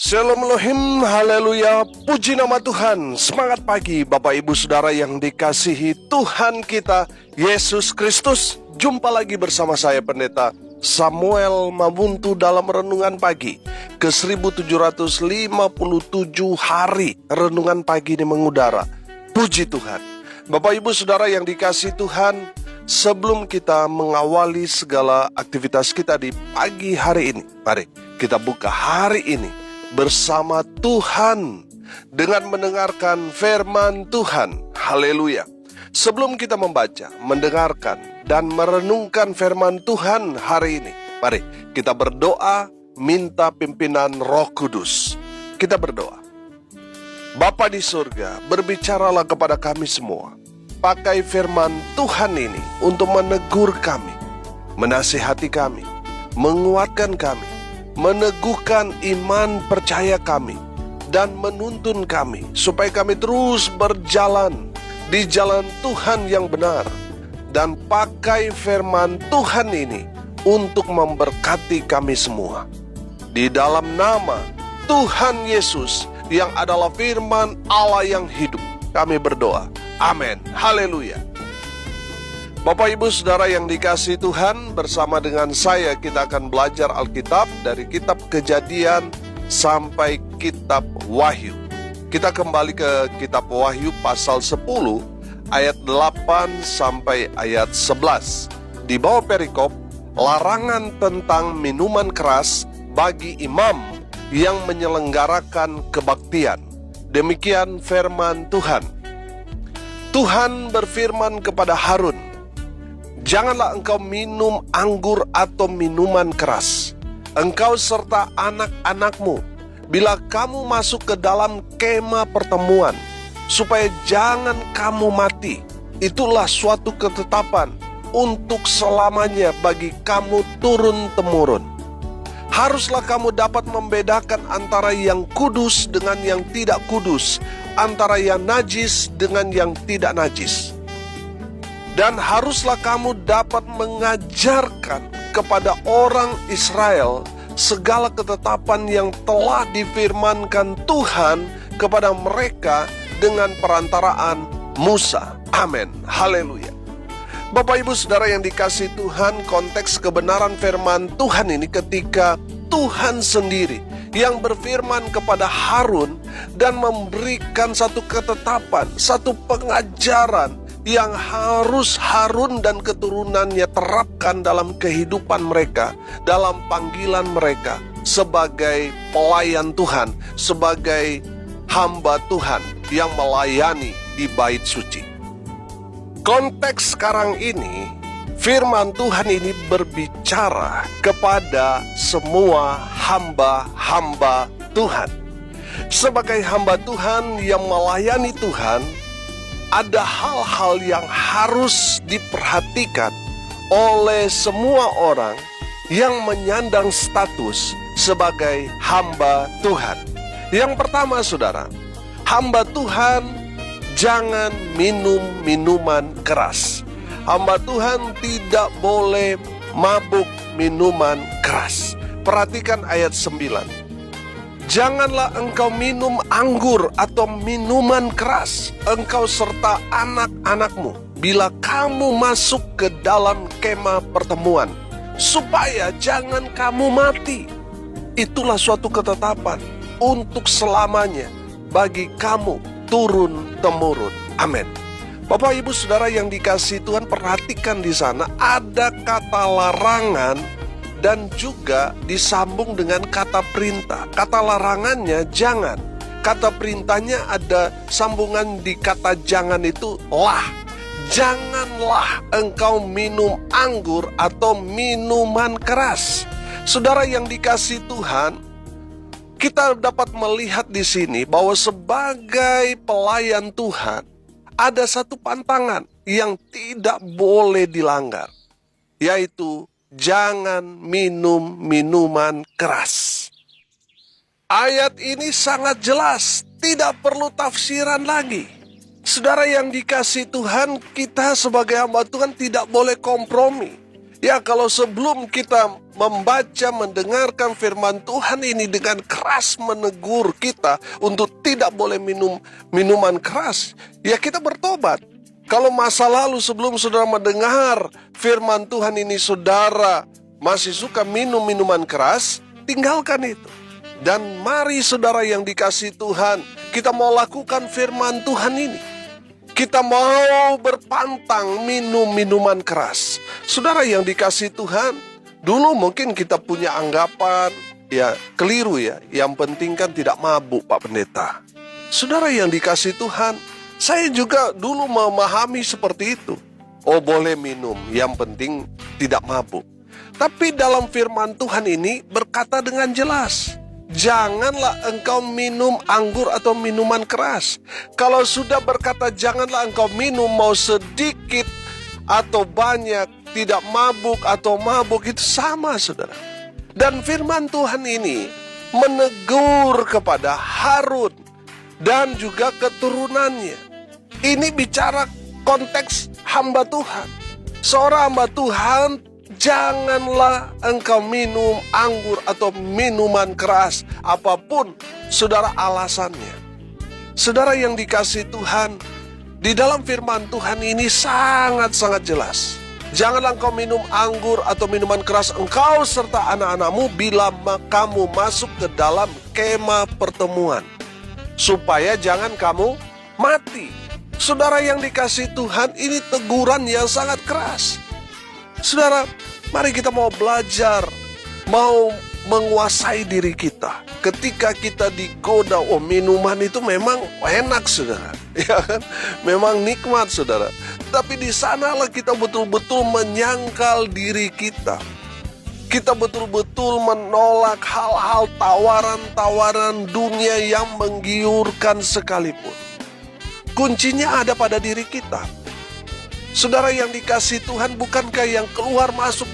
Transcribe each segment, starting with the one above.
Shalom Elohim, haleluya, puji nama Tuhan. Semangat pagi Bapak Ibu Saudara yang dikasihi Tuhan kita Yesus Kristus. Jumpa lagi bersama saya Pendeta Samuel Mabuntu dalam Renungan Pagi ke 1757 hari Renungan Pagi ini mengudara. Puji Tuhan. Bapak Ibu Saudara yang dikasihi Tuhan, sebelum kita mengawali segala aktivitas kita di pagi hari ini, mari kita buka hari ini bersama Tuhan dengan mendengarkan firman Tuhan. Haleluya. Sebelum kita membaca, mendengarkan, dan merenungkan firman Tuhan hari ini, mari kita berdoa minta pimpinan Roh Kudus. Kita berdoa. Bapa di surga, berbicaralah kepada kami semua. Pakai firman Tuhan ini untuk menegur kami, menasihati kami, menguatkan kami, meneguhkan iman percaya kami, dan menuntun kami supaya kami terus berjalan di jalan Tuhan yang benar. Dan pakai firman Tuhan ini untuk memberkati kami semua. Di dalam nama Tuhan Yesus yang adalah firman Allah yang hidup, kami berdoa. Amin. Haleluya. Bapak Ibu Saudara yang dikasihi Tuhan, bersama dengan saya kita akan belajar Alkitab dari kitab Kejadian sampai kitab Wahyu. Kita kembali ke kitab Wahyu pasal 10 ayat 8 sampai ayat 11. Di bawah perikop, larangan tentang minuman keras bagi imam yang menyelenggarakan kebaktian. Demikian firman Tuhan. Tuhan berfirman kepada Harun, "Janganlah engkau minum anggur atau minuman keras, engkau serta anak-anakmu, bila kamu masuk ke dalam kemah pertemuan, supaya jangan kamu mati. Itulah suatu ketetapan untuk selamanya bagi kamu turun-temurun. Haruslah kamu dapat membedakan antara yang kudus dengan yang tidak kudus, antara yang najis dengan yang tidak najis. Dan haruslah kamu dapat mengajarkan kepada orang Israel segala ketetapan yang telah difirmankan Tuhan kepada mereka dengan perantaraan Musa." Amin. Haleluya. Bapak Ibu Saudara yang dikasihi Tuhan, konteks kebenaran firman Tuhan ini ketika Tuhan sendiri yang berfirman kepada Harun dan memberikan satu ketetapan, satu pengajaran yang harus Harun dan keturunannya terapkan dalam kehidupan mereka, dalam panggilan mereka sebagai pelayan Tuhan, sebagai hamba Tuhan yang melayani di bait suci. Konteks sekarang ini, firman Tuhan ini berbicara kepada semua hamba-hamba Tuhan. Sebagai hamba Tuhan yang melayani Tuhan, ada hal-hal yang harus diperhatikan oleh semua orang yang menyandang status sebagai hamba Tuhan. Yang pertama, saudara, hamba Tuhan jangan minum minuman keras. Hamba Tuhan tidak boleh mabuk minuman keras. Perhatikan ayat 9. "Janganlah engkau minum anggur atau minuman keras, engkau serta anak-anakmu, bila kamu masuk ke dalam kemah pertemuan, supaya jangan kamu mati. Itulah suatu ketetapan untuk selamanya bagi kamu turun-temurun." Amin. Bapak Ibu Saudara yang dikasihi Tuhan, perhatikan di sana ada kata larangan dan juga disambung dengan kata perintah. Kata larangannya jangan, kata perintahnya ada sambungan di kata jangan itu lah. Janganlah engkau minum anggur atau minuman keras. Saudara yang dikasihi Tuhan, kita dapat melihat di sini bahwa sebagai pelayan Tuhan ada satu pantangan yang tidak boleh dilanggar, yaitu jangan minum minuman keras. Ayat ini sangat jelas, tidak perlu tafsiran lagi. Saudara yang dikasihi Tuhan, kita sebagai hamba Tuhan tidak boleh kompromi. Ya, kalau sebelum kita membaca, mendengarkan firman Tuhan ini dengan keras menegur kita untuk tidak boleh minum minuman keras, ya kita bertobat. Kalau masa lalu sebelum saudara mendengar firman Tuhan ini saudara masih suka minum minuman keras, tinggalkan itu. Dan mari saudara yang dikasihi Tuhan, kita mau lakukan firman Tuhan ini. Kita mau berpantang minum minuman keras. Saudara yang dikasihi Tuhan, dulu mungkin kita punya anggapan, ya keliru ya. Yang penting kan tidak mabuk Pak Pendeta. Saudara yang dikasihi Tuhan, saya juga dulu memahami seperti itu. Oh boleh minum, yang penting tidak mabuk. Tapi dalam firman Tuhan ini berkata dengan jelas, janganlah engkau minum anggur atau minuman keras. Kalau sudah berkata janganlah engkau minum, mau sedikit atau banyak, tidak mabuk atau mabuk, itu sama saudara. Dan firman Tuhan ini menegur kepada Harun dan juga keturunannya. Ini bicara konteks hamba Tuhan. Seorang hamba Tuhan, janganlah engkau minum anggur atau minuman keras, apapun saudara alasannya. Saudara yang dikasihi Tuhan, di dalam firman Tuhan ini sangat-sangat jelas. Janganlah engkau minum anggur atau minuman keras, engkau serta anak-anakmu, bila kamu masuk ke dalam kemah pertemuan, supaya jangan kamu mati. Saudara yang dikasihi Tuhan, ini teguran yang sangat keras. Saudara, mari kita mau belajar, mau menguasai diri kita. Ketika kita digoda, oh minuman itu memang enak saudara, ya kan? Memang nikmat saudara. Tapi di sanalah kita betul-betul menyangkal diri kita. Kita betul-betul menolak hal-hal tawaran-tawaran dunia yang menggiurkan sekalipun. Kuncinya ada pada diri kita. Saudara yang dikasihi Tuhan, bukankah yang keluar masuk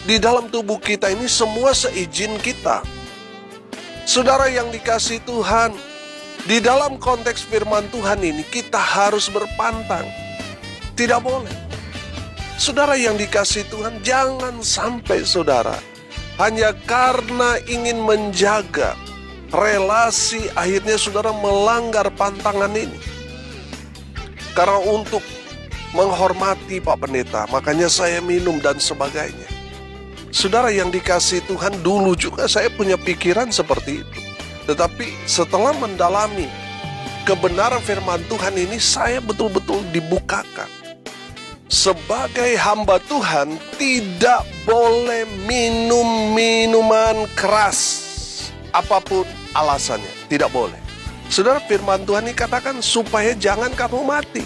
di dalam tubuh kita ini semua seizin kita? Saudara yang dikasihi Tuhan, di dalam konteks firman Tuhan ini kita harus berpantang. Tidak boleh. Saudara yang dikasihi Tuhan, jangan sampai saudara hanya karena ingin menjaga relasi, akhirnya saudara melanggar pantangan ini. Karena untuk menghormati Pak Pendeta, makanya saya minum dan sebagainya. Saudara yang dikasihi Tuhan, dulu juga saya punya pikiran seperti itu. Tetapi setelah mendalami kebenaran firman Tuhan ini, saya betul-betul dibukakan. Sebagai hamba Tuhan, tidak boleh minum minuman keras, apapun alasannya, tidak boleh. Saudara, firman Tuhan ini katakan supaya jangan kamu mati.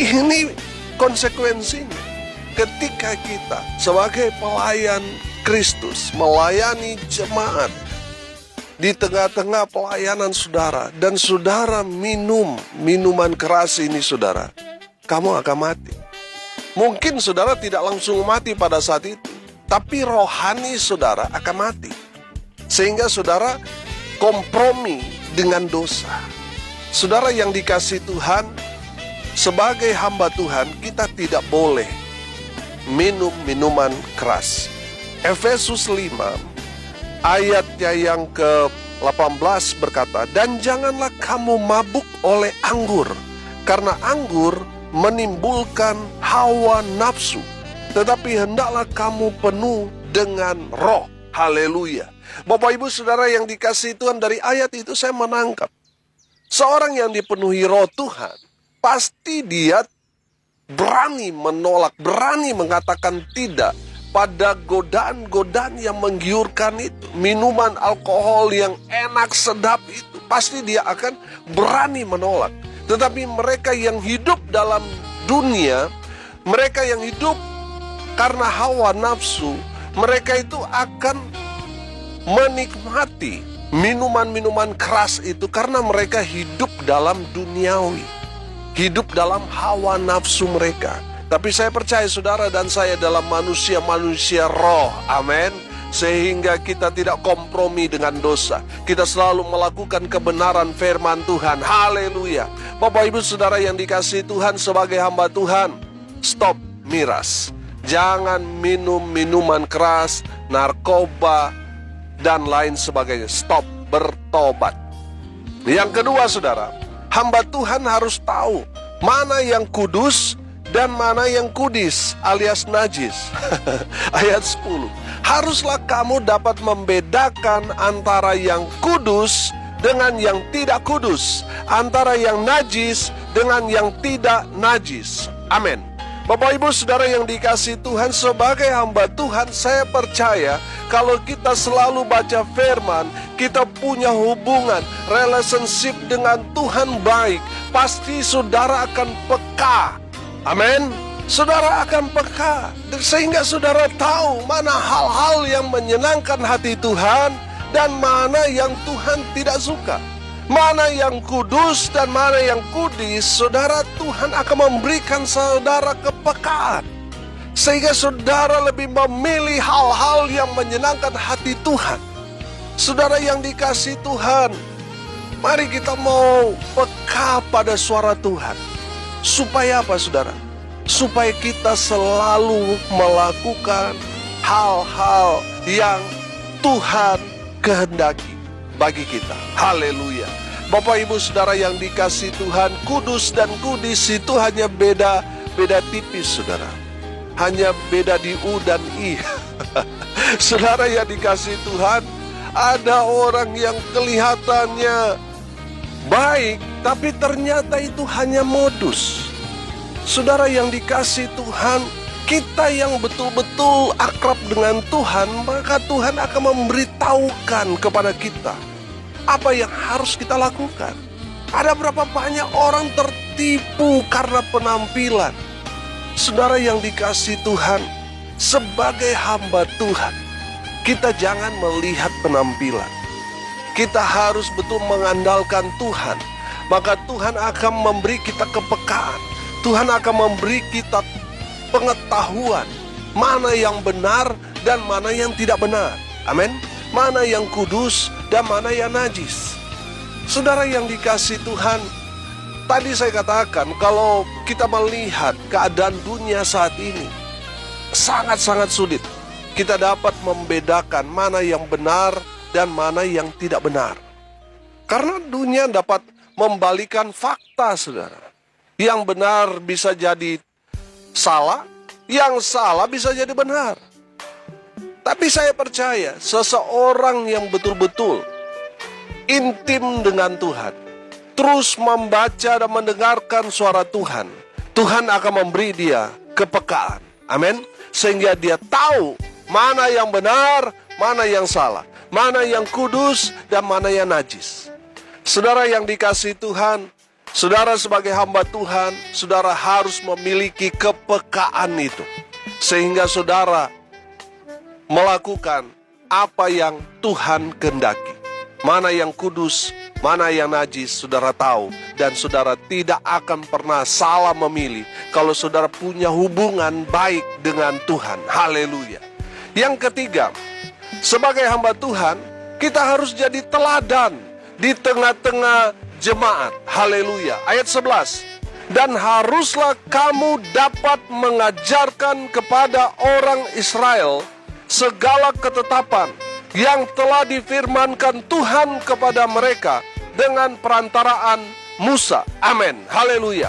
Ini konsekuensinya. Ketika kita sebagai pelayan Kristus melayani jemaat, di tengah-tengah pelayanan saudara, dan saudara minum minuman keras ini saudara, kamu akan mati. Mungkin saudara tidak langsung mati pada saat itu, tapi rohani saudara akan mati. Sehingga saudara kompromi dengan dosa. Saudara yang dikasihi Tuhan, sebagai hamba Tuhan, kita tidak boleh minum minuman keras. Efesus 5 ayatnya yang ke-18 berkata, dan janganlah kamu mabuk oleh anggur, karena anggur menimbulkan hawa nafsu, tetapi hendaklah kamu penuh dengan roh. Haleluya. Bapak Ibu Saudara yang dikasihi Tuhan, dari ayat itu saya menangkap, seorang yang dipenuhi roh Tuhan, pasti dia berani menolak, berani mengatakan tidak pada godaan-godaan yang menggiurkan itu. Minuman alkohol yang enak sedap itu, pasti dia akan berani menolak. Tetapi mereka yang hidup dalam dunia, mereka yang hidup karena hawa nafsu, mereka itu akan menikmati minuman-minuman keras itu karena mereka hidup dalam duniawi, hidup dalam hawa nafsu mereka. Tapi saya percaya saudara dan saya dalam manusia-manusia roh, amin. Sehingga kita tidak kompromi dengan dosa. Kita selalu melakukan kebenaran firman Tuhan. Haleluya. Bapak Ibu Saudara yang dikasihi Tuhan, sebagai hamba Tuhan, stop miras. Jangan minum minuman keras, narkoba, dan lain sebagainya. Stop, bertobat. Yang kedua, saudara, hamba Tuhan harus tahu mana yang kudus dan mana yang kudis alias najis. Ayat 10. Haruslah kamu dapat membedakan antara yang kudus dengan yang tidak kudus, antara yang najis dengan yang tidak najis. Amin. Bapak Ibu Saudara yang dikasihi Tuhan, sebagai hamba Tuhan, saya percaya kalau kita selalu baca firman, kita punya hubungan, relationship dengan Tuhan baik, pasti saudara akan peka. Amin. Saudara akan peka, sehingga saudara tahu mana hal-hal yang menyenangkan hati Tuhan dan mana yang Tuhan tidak suka. Mana yang kudus dan mana yang kudis, saudara, Tuhan akan memberikan saudara kepekaan. Sehingga saudara lebih memilih hal-hal yang menyenangkan hati Tuhan. Saudara yang dikasihi Tuhan, mari kita mau peka pada suara Tuhan. Supaya apa, saudara? Supaya kita selalu melakukan hal-hal yang Tuhan kehendaki bagi kita. Haleluya. Bapak Ibu Saudara yang dikasihi Tuhan, kudus dan kudis itu hanya beda tipis, saudara. Hanya beda di U dan I. Saudara yang dikasihi Tuhan, ada orang yang kelihatannya baik, tapi ternyata itu hanya modus. Saudara yang dikasihi Tuhan, kita yang betul-betul akrab dengan Tuhan, maka Tuhan akan memberitahukan kepada kita apa yang harus kita lakukan. Ada berapa banyak orang tertipu karena penampilan. Saudara yang dikasihi Tuhan, sebagai hamba Tuhan, kita jangan melihat penampilan. Kita harus betul mengandalkan Tuhan. Maka Tuhan akan memberi kita kepekaan. Tuhan akan memberi kita pengetahuan mana yang benar dan mana yang tidak benar. Amin. Mana yang kudus dan mana yang najis. Saudara yang dikasihi Tuhan, tadi saya katakan kalau kita melihat keadaan dunia saat ini, sangat-sangat sulit kita dapat membedakan mana yang benar dan mana yang tidak benar. Karena dunia dapat membalikan fakta, saudara. Yang benar bisa jadi salah, yang salah bisa jadi benar. Tapi saya percaya seseorang yang betul-betul intim dengan Tuhan, terus membaca dan mendengarkan suara Tuhan, Tuhan akan memberi dia kepekaan. Amin. Sehingga dia tahu mana yang benar, mana yang salah, mana yang kudus dan mana yang najis. Saudara yang dikasihi Tuhan, saudara sebagai hamba Tuhan, saudara harus memiliki kepekaan itu. Sehingga saudara melakukan apa yang Tuhan kehendaki. Mana yang kudus, mana yang najis, saudara tahu. Dan saudara tidak akan pernah salah memilih kalau saudara punya hubungan baik dengan Tuhan. Haleluya. Yang ketiga, sebagai hamba Tuhan, kita harus jadi teladan di tengah-tengah jemaat. Haleluya. Ayat 11. Dan haruslah kamu dapat mengajarkan kepada orang Israel segala ketetapan yang telah difirmankan Tuhan kepada mereka dengan perantaraan Musa. Amin. Haleluya.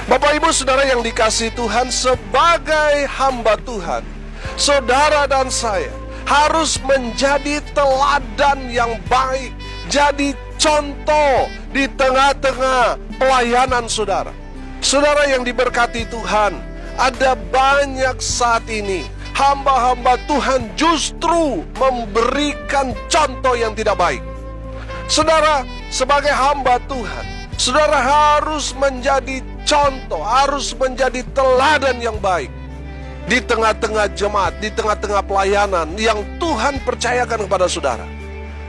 Bapak Ibu Saudara yang dikasihi Tuhan, sebagai hamba Tuhan, saudara dan saya harus menjadi teladan yang baik, jadi contoh di tengah-tengah pelayanan saudara. Saudara yang diberkati Tuhan, ada banyak saat ini hamba-hamba Tuhan justru memberikan contoh yang tidak baik. Saudara, sebagai hamba Tuhan, saudara harus menjadi contoh, harus menjadi teladan yang baik di tengah-tengah jemaat, di tengah-tengah pelayanan yang Tuhan percayakan kepada saudara.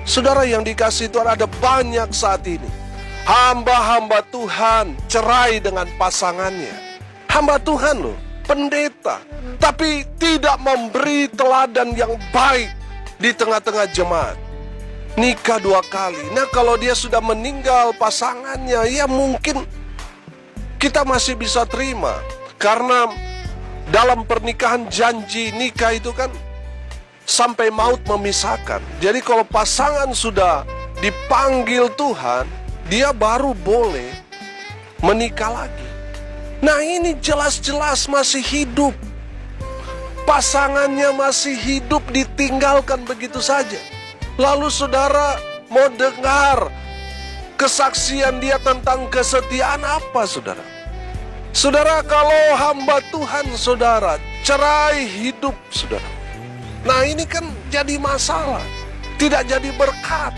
Saudara yang dikasihi Tuhan, ada banyak saat ini hamba-hamba Tuhan cerai dengan pasangannya. Hamba Tuhan loh, pendeta, tapi tidak memberi teladan yang baik di tengah-tengah jemaat. Nikah 2 kali. Nah, kalau dia sudah meninggal pasangannya, ya mungkin kita masih bisa terima. Karena dalam pernikahan janji nikah itu kan sampai maut memisahkan. Jadi kalau pasangan sudah dipanggil Tuhan, dia baru boleh menikah lagi. Nah, ini jelas-jelas masih hidup. Pasangannya masih hidup, ditinggalkan begitu saja. Lalu saudara mau dengar kesaksian dia tentang kesetiaan apa, saudara? Saudara, kalau hamba Tuhan saudara cerai hidup, saudara, nah ini kan jadi masalah, tidak jadi berkat.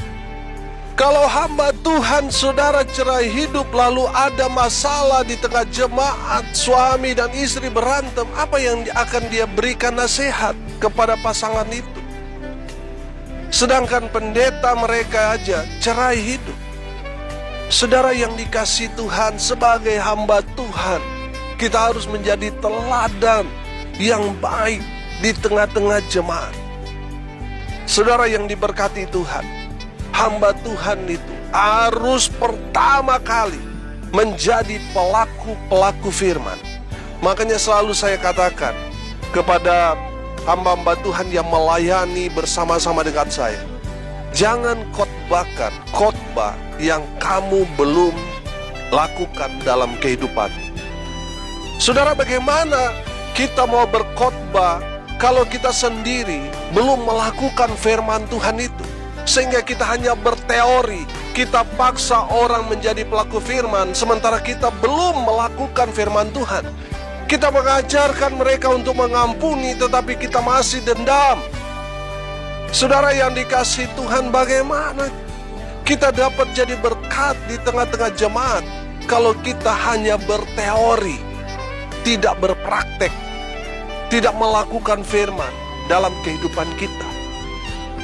Kalau hamba Tuhan saudara cerai hidup, lalu ada masalah di tengah jemaat, suami dan istri berantem, apa yang akan dia berikan nasihat kepada pasangan itu? Sedangkan pendeta mereka aja cerai hidup. Saudara yang dikasihi Tuhan, sebagai hamba Tuhan, kita harus menjadi teladan yang baik di tengah-tengah jemaat. Saudara yang diberkati Tuhan, hamba Tuhan itu harus pertama kali menjadi pelaku-pelaku firman. Makanya selalu saya katakan kepada hamba-hamba Tuhan yang melayani bersama-sama dengan saya, jangan khotbahkan khotbah yang kamu belum lakukan dalam kehidupan. Saudara, bagaimana kita mau berkhotbah kalau kita sendiri belum melakukan firman Tuhan itu? Sehingga kita hanya berteori, kita paksa orang menjadi pelaku firman, sementara kita belum melakukan firman Tuhan. Kita mengajarkan mereka untuk mengampuni, tetapi kita masih dendam. Saudara yang dikasihi Tuhan, bagaimana kita dapat jadi berkat di tengah-tengah jemaat kalau kita hanya berteori, tidak berpraktek, tidak melakukan firman dalam kehidupan kita?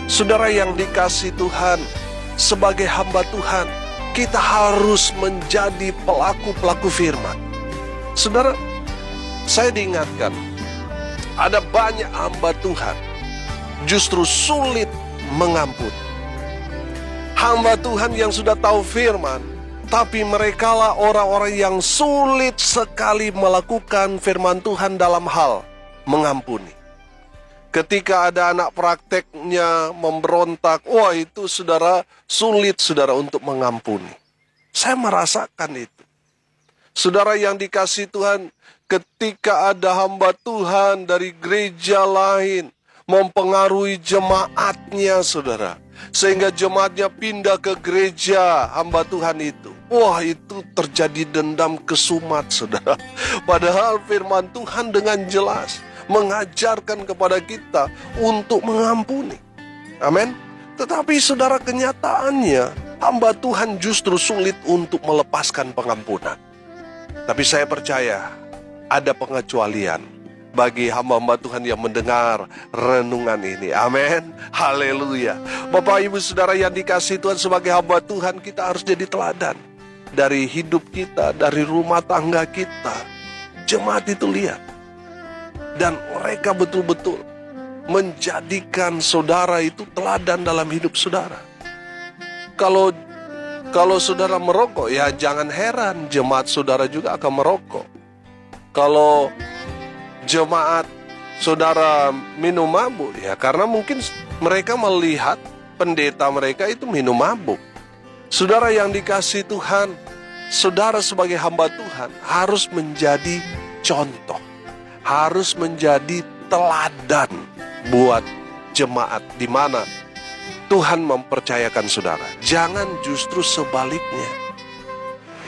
Saudara yang dikasihi Tuhan, sebagai hamba Tuhan, kita harus menjadi pelaku-pelaku firman. Saudara, saya diingatkan, ada banyak hamba Tuhan justru sulit mengampuni. Hamba Tuhan yang sudah tahu firman, tapi merekalah orang-orang yang sulit sekali melakukan firman Tuhan dalam hal mengampuni. Ketika ada anak prakteknya memberontak, wah itu saudara, sulit saudara untuk mengampuni. Saya merasakan itu. Saudara yang dikasihi Tuhan, ketika ada hamba Tuhan dari gereja lain mempengaruhi jemaatnya, saudara, sehingga jemaatnya pindah ke gereja hamba Tuhan itu, wah itu terjadi dendam kesumat, saudara. Padahal firman Tuhan dengan jelas mengajarkan kepada kita untuk mengampuni. Amin. Tetapi saudara, kenyataannya hamba Tuhan justru sulit untuk melepaskan pengampunan. Tapi saya percaya ada pengecualian bagi hamba-hamba Tuhan yang mendengar renungan ini. Amin. Haleluya. Bapak Ibu Saudara yang dikasihi Tuhan, sebagai hamba Tuhan kita harus jadi teladan. Dari hidup kita, dari rumah tangga kita, jemaat itu lihat. Dan mereka betul-betul menjadikan saudara itu teladan dalam hidup saudara. Kalau saudara merokok, ya jangan heran jemaat saudara juga akan merokok. Kalau jemaat saudara minum mabuk, ya karena mungkin mereka melihat pendeta mereka itu minum mabuk. Saudara yang dikasihi Tuhan, saudara sebagai hamba Tuhan harus menjadi contoh, harus menjadi teladan buat jemaat di mana Tuhan mempercayakan saudara. Jangan justru sebaliknya.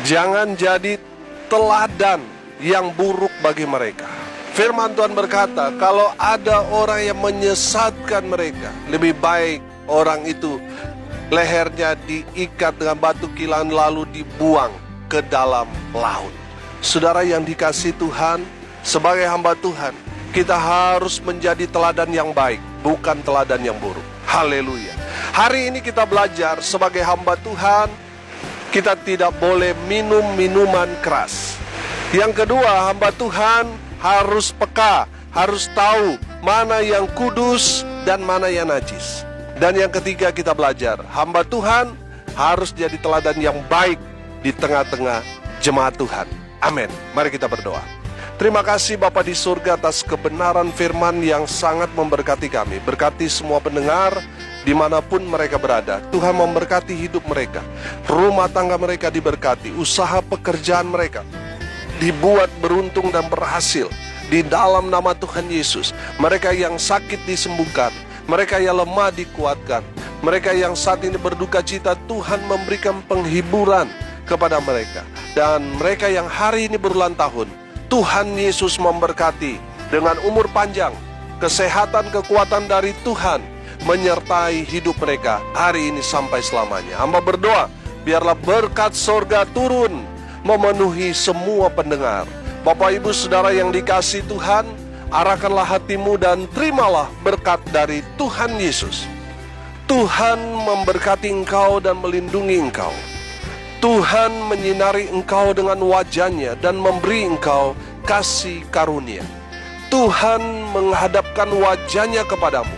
Jangan jadi teladan yang buruk bagi mereka. Firman Tuhan berkata, kalau ada orang yang menyesatkan mereka, lebih baik orang itu lehernya diikat dengan batu kilan lalu dibuang ke dalam laut. Saudara yang dikasihi Tuhan, sebagai hamba Tuhan, kita harus menjadi teladan yang baik, bukan teladan yang buruk. Haleluya. Hari ini kita belajar sebagai hamba Tuhan, kita tidak boleh minum minuman keras. Yang kedua, hamba Tuhan harus peka, harus tahu mana yang kudus dan mana yang najis. Dan yang ketiga kita belajar, hamba Tuhan harus jadi teladan yang baik di tengah-tengah jemaat Tuhan. Amin. Mari kita berdoa. Terima kasih Bapa di surga atas kebenaran firman yang sangat memberkati kami. Berkati semua pendengar dimanapun mereka berada. Tuhan memberkati hidup mereka, rumah tangga mereka diberkati, usaha pekerjaan mereka dibuat beruntung dan berhasil di dalam nama Tuhan Yesus. Mereka yang sakit disembuhkan, mereka yang lemah dikuatkan, mereka yang saat ini berduka cita, Tuhan memberikan penghiburan kepada mereka. Dan mereka yang hari ini berulang tahun, Tuhan Yesus memberkati dengan umur panjang, kesehatan, kekuatan dari Tuhan menyertai hidup mereka hari ini sampai selamanya. Hamba berdoa, biarlah berkat sorga turun memenuhi semua pendengar. Bapak Ibu Saudara yang dikasihi Tuhan, arahkanlah hatimu dan terimalah berkat dari Tuhan Yesus. Tuhan memberkati engkau dan melindungi engkau. Tuhan menyinari engkau dengan wajah-Nya dan memberi engkau kasih karunia. Tuhan menghadapkan wajah-Nya kepadamu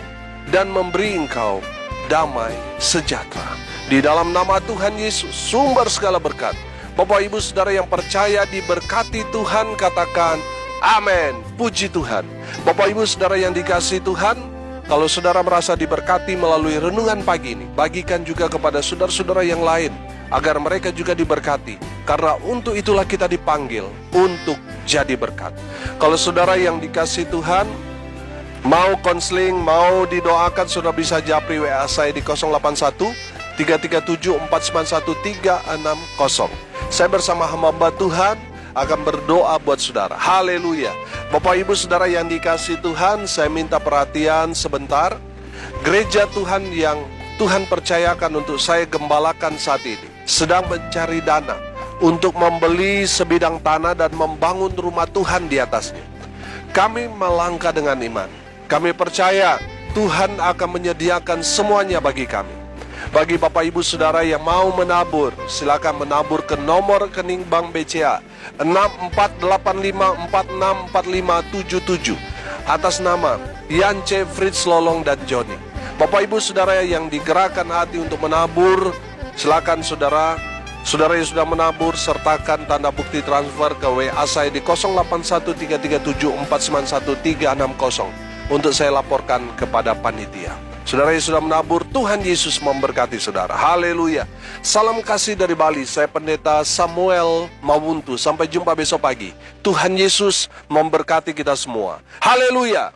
dan memberi engkau damai sejahtera. Di dalam nama Tuhan Yesus, sumber segala berkat. Bapak Ibu Saudara yang percaya diberkati Tuhan, katakan amin. Puji Tuhan. Bapak Ibu Saudara yang dikasihi Tuhan, kalau saudara merasa diberkati melalui renungan pagi ini, bagikan juga kepada saudara-saudara yang lain agar mereka juga diberkati. Karena untuk itulah kita dipanggil untuk jadi berkat. Kalau saudara yang dikasihi Tuhan mau konseling, mau didoakan, saudara bisa japri WA saya di 081 337 491 360. Saya bersama hamba Tuhan akan berdoa buat saudara. Haleluya. Bapak Ibu Saudara yang dikasihi Tuhan, saya minta perhatian sebentar. Gereja Tuhan yang Tuhan percayakan untuk saya gembalakan saat ini sedang mencari dana untuk membeli sebidang tanah dan membangun rumah Tuhan di atasnya. Kami melangkah dengan iman. Kami percaya Tuhan akan menyediakan semuanya bagi kami. Bagi Bapak Ibu Saudara yang mau menabur, silakan menabur ke nomor rekening Bank BCA 6485464577 atas nama Yance Fritz Lolong dan Joni. Bapak Ibu Saudara yang digerakkan hati untuk menabur, silakan saudara yang sudah menabur sertakan tanda bukti transfer ke WA saya di 081337491360 untuk saya laporkan kepada panitia. Saudara yang sudah menabur, Tuhan Yesus memberkati saudara. Haleluya. Salam kasih dari Bali. Saya Pendeta Samuel Mawuntu. Sampai jumpa besok pagi. Tuhan Yesus memberkati kita semua. Haleluya.